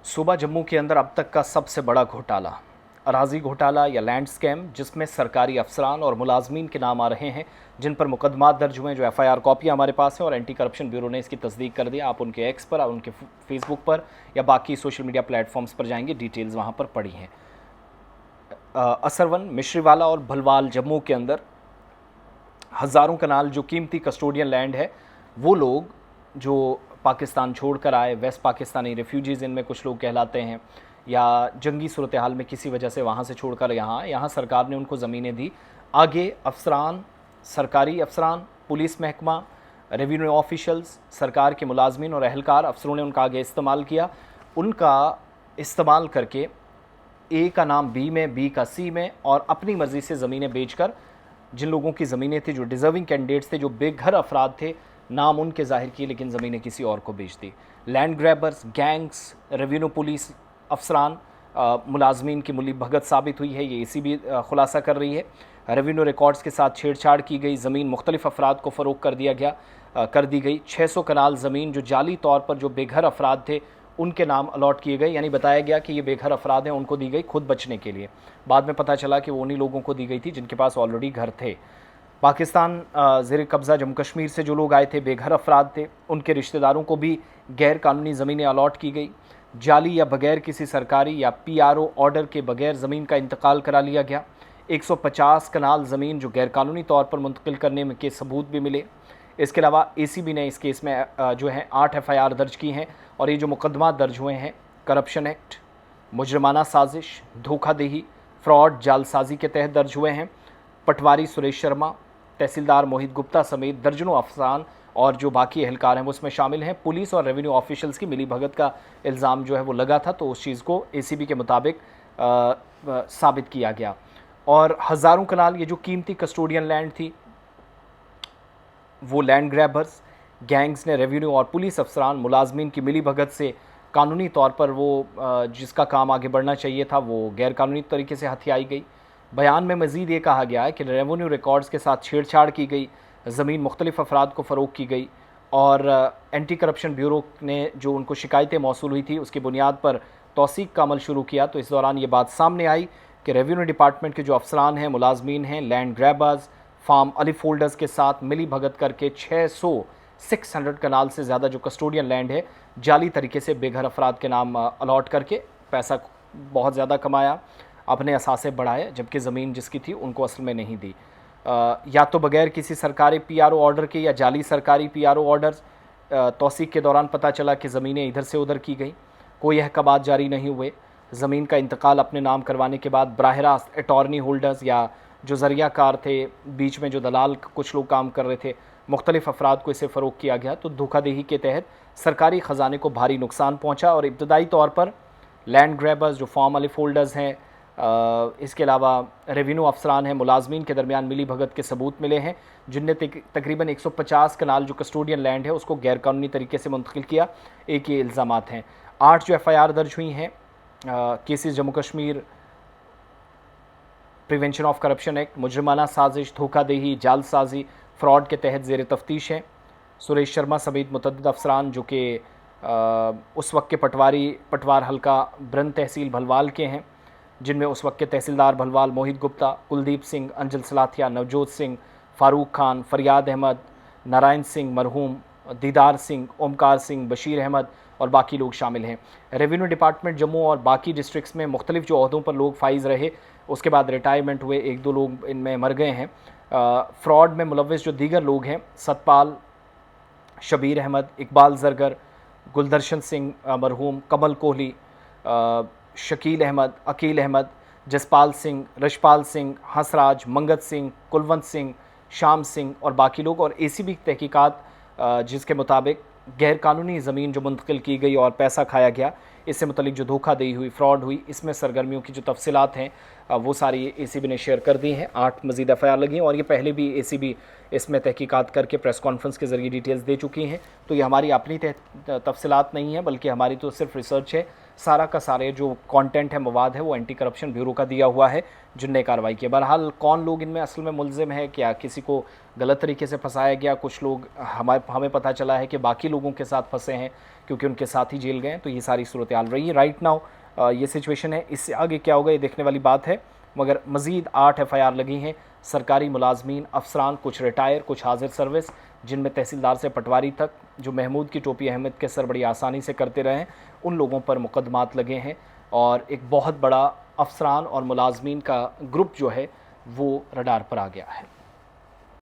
सूबा जम्मू के अंदर अब तक का सबसे बड़ा घोटाला अराजी घोटाला या लैंड स्कैम, जिसमें सरकारी अफसरान और मुलाजमीन के नाम आ रहे हैं, जिन पर मुकदमा दर्ज हुए, जो एफआईआर कॉपियां हमारे पास हैं और एंटी करप्शन ब्यूरो ने इसकी तस्दीक कर दी। आप उनके एक्स पर, उनके फेसबुक पर या बाकी सोशल मीडिया प्लेटफॉर्म्स पर जाएंगे, डिटेल्स वहां पर पड़ी हैं। असरवन, मिश्रीवाला और भलवाल जम्मू के अंदर हज़ारों कनाल जो कीमती कस्टोडियन लैंड है, वो लोग जो पाकिस्तान छोड़कर आए, वेस्ट पाकिस्तानी रेफ्यूजीज़ इनमें कुछ लोग कहलाते हैं, या जंगी सूरत हाल में किसी वजह से वहाँ से छोड़कर यहाँ सरकार ने उनको ज़मीनें दी। आगे अफसरान, सरकारी अफसरान, पुलिस महकमा, रेवेन्यू ऑफिशल्स, सरकार के मुलाजमीन और अहलकार, अफसरों ने उनका आगे इस्तेमाल किया। उनका इस्तेमाल करके ए का नाम बी में, बी का सी में, और अपनी मर्ज़ी से ज़मीनें बेचकर जिन लोगों की ज़मीनें थी, जो डिज़र्विंग कैंडिडेट्स थे, जो बेघर अफराद थे, नाम उनके ज़ाहिर किए लेकिन ज़मीनें किसी और को बेच दी। Land grabbers, gangs, revenue police अफसरान, मुलाजमीन की मिली भगत साबित हुई है, ये इसी भी खुलासा कर रही है। रेवेन्यू रिकॉर्ड्स के साथ छेड़छाड़ की गई, ज़मीन मुख्तलिफ अफराद को फ़रोग कर दी गई। 600 कनाल ज़मीन जो जाली तौर पर जो बेघर अफराद थे उनके नाम अलॉट किए गए, यानी बताया गया कि ये बेघर अफराद हैं, उनको दी गई खुद बचने के लिए। बाद में पता चला कि वो उन्हीं लोगों को दी गई थी जिनके पास ऑलरेडी घर थे। पाकिस्तान ज़ेर कब्ज़ा जम्मू कश्मीर से जो लोग आए थे, बेघर अफराद थे, उनके रिश्तेदारों को भी गैर कानूनी ज़मीनें अलॉट की गई। जाली या बगैर किसी सरकारी या पीआरओ ऑर्डर के बगैर ज़मीन का इंतकाल करा लिया गया। 150 कनाल ज़मीन जो गैर कानूनी तौर पर मुंतकिल करने में के सबूत भी मिले। इसके अलावा एसीबी ने इस केस में जो है 8 एफआईआर दर्ज की हैं, और ये जो मुकदमा दर्ज हुए हैं करप्शन एक्ट, मुजरमाना साजिश, धोखाधड़ी, फ्रॉड, जालसाजी के तहत दर्ज हुए हैं। पटवारी सुरेश शर्मा, तहसीलदार मोहित गुप्ता समेत दर्जनों अफसरान और जो बाकी एहलकार हैं वो उसमें शामिल हैं। पुलिस और रेवेन्यू ऑफिशल्स की मिली भगत का इल्ज़ाम जो है वो लगा था, तो उस चीज़ को एसीबी के मुताबिक साबित किया गया। और हज़ारों कनाल ये जो कीमती कस्टोडियन लैंड थी, वो लैंड ग्रैबर्स, गैंग्स ने रेवेन्यू और पुलिस अफसरान, मुलाजमीन की मिली भगत से कानूनी तौर पर वो जिसका काम आगे बढ़ना चाहिए था वो गैर कानूनी तरीके से हथियाई गई। बयान में मज़ीद ये कहा गया है कि रेवेन्यू रिकॉर्ड्स के साथ छेड़छाड़ की गई, ज़मीन मुख्तलिफ अफराद को फ़रोग की गई, और एंटी करप्शन ब्यूरो ने जो उनको शिकायतें मौसूल हुई थी उसकी बुनियाद पर तौसीक का अमल शुरू किया। तो इस दौरान ये बात सामने आई कि रेवेन्यू डिपार्टमेंट के जो अफसरान हैं, मुलाजमीन हैं, लैंड ग्रैबर्स, फार्म अलिफ होल्डर्स के साथ मिली भगत करके 600 कनाल से ज़्यादा जो कस्टोडियन लैंड है, जाली तरीके से बेघर अफराद के नाम अलॉट करके पैसा बहुत ज़्यादा कमाया, अपने असासे बढ़ाए, जबकि ज़मीन जिसकी थी उनको असल में नहीं दी। या तो बगैर किसी सरकारी पीआरओ ऑर्डर के या जाली सरकारी पीआरओ ऑर्डर्स। तौसीक के दौरान पता चला कि ज़मीनें इधर से उधर की गई, कोई अहकामात जारी नहीं हुए। ज़मीन का इंतकाल अपने नाम करवाने के बाद बराह रास्त अटॉर्नी होल्डर्स या जो ज़रियाकार थे, बीच में जो दलाल कुछ लोग काम कर रहे थे, मुख्तलिफ अफराद को इसे फ़रोग किया गया। तो धोखाधड़ी के तहत सरकारी ख़जाने को भारी नुकसान पहुँचा। और इब्तदाई तौर पर लैंड ग्रैबर्स, जो फॉर्म अलिफ होल्डर्स हैं, इसके अलावा रेवेन्यू अफसरान हैं, मुलाजमीन के दरमियान मिली भगत के सबूत मिले हैं, जिनने तकरीबन 150 कनाल जो कस्टोडियन लैंड है उसको गैर कानूनी तरीके से मुंतकिल किया। एक ये इल्ज़ामात हैं। 8 जो एफआईआर दर्ज हुई हैं, cases Jammu Kashmir prevention of corruption act, मुजरमाना साजिश, धोखाधड़ी, जालसाजी, फ्रॉड के तहत ज़ेर तफ्तीश है। सुरेश शर्मा समेत मुतअद्दिद अफसरान जो कि उस वक्त के पटवार हल्का ब्रन तहसील भलवाल के हैं, जिनमें उस वक्त के तहसीलदार भलवाल मोहित गुप्ता, कुलदीप सिंह, अंजल सलाथिया, नवजोत सिंह, फ़ारूक खान, फरियाद अहमद, नारायण सिंह मरहूम, दीदार सिंह, ओमकार सिंह, बशीर अहमद और बाकी लोग शामिल हैं। रेवेन्यू डिपार्टमेंट जम्मू और बाकी डिस्ट्रिक्ट्स में मुख्तलिफ जो अहदों पर लोग फाइज रहे, उसके बाद रिटायरमेंट हुए, 1-2 लोग इनमें मर गए हैं। फ्रॉड में मुलव्वस जो दीगर लोग हैं, सतपाल, शबीर अहमद, इकबाल जरगर, गुलदर्शन सिंह मरहूम, कमल कोहली, शकील अहमद, अकील अहमद, जसपाल सिंह, रशपाल सिंह, हंसराज, मंगत सिंह, कुलवंत सिंह, शाम सिंह और बाकी लोग। और एसीबी की तहकीकात जिसके मुताबिक गैर कानूनी ज़मीन जो मुंतकिल की गई और पैसा खाया गया, इससे मुतलिक जो धोखाधड़ी हुई, फ्रॉड हुई, इसमें सरगर्मियों की जो तफसीलात हैं वो सारी एसीबी ने शेयर कर दी हैं। 8 मज़ीद एफआईआर लगी हैं और ये पहले भी एसीबी इसमें तहकीकात करके प्रेस कॉन्फ्रेंस के ज़रिए डिटेल्स दे चुकी हैं। तो ये हमारी अपनी तफसीलात नहीं है, बल्कि हमारी तो सिर्फ रिसर्च है। सारा का सारे जो कंटेंट है, मवाद है, वो एंटी करप्शन ब्यूरो का दिया हुआ है जिनने कार्रवाई की। बहरहाल कौन लोग इनमें असल में मुलजिम है, क्या किसी को गलत तरीके से फंसाया गया, कुछ लोग हमें पता चला है कि बाकी लोगों के साथ फंसे हैं क्योंकि उनके साथ ही जेल गए। तो ये सारी सूरत हाल रही है राइट नाउ, ये सिचुएशन है। इससे आगे क्या होगा ये देखने वाली बात है। मगर मज़ीद 8 FIR लगी हैं सरकारी मुलाजमीन, अफसरान, कुछ रिटायर, कुछ हाजिर सर्विस, जिनमें तहसीलदार से पटवारी तक जो महमूद की टोपी अहमद के सर बड़ी आसानी से करते रहे, उन लोगों पर मुकदमात लगे हैं। और एक बहुत बड़ा अफसरान और मुलाजमीन का ग्रुप जो है वो रडार पर आ गया है।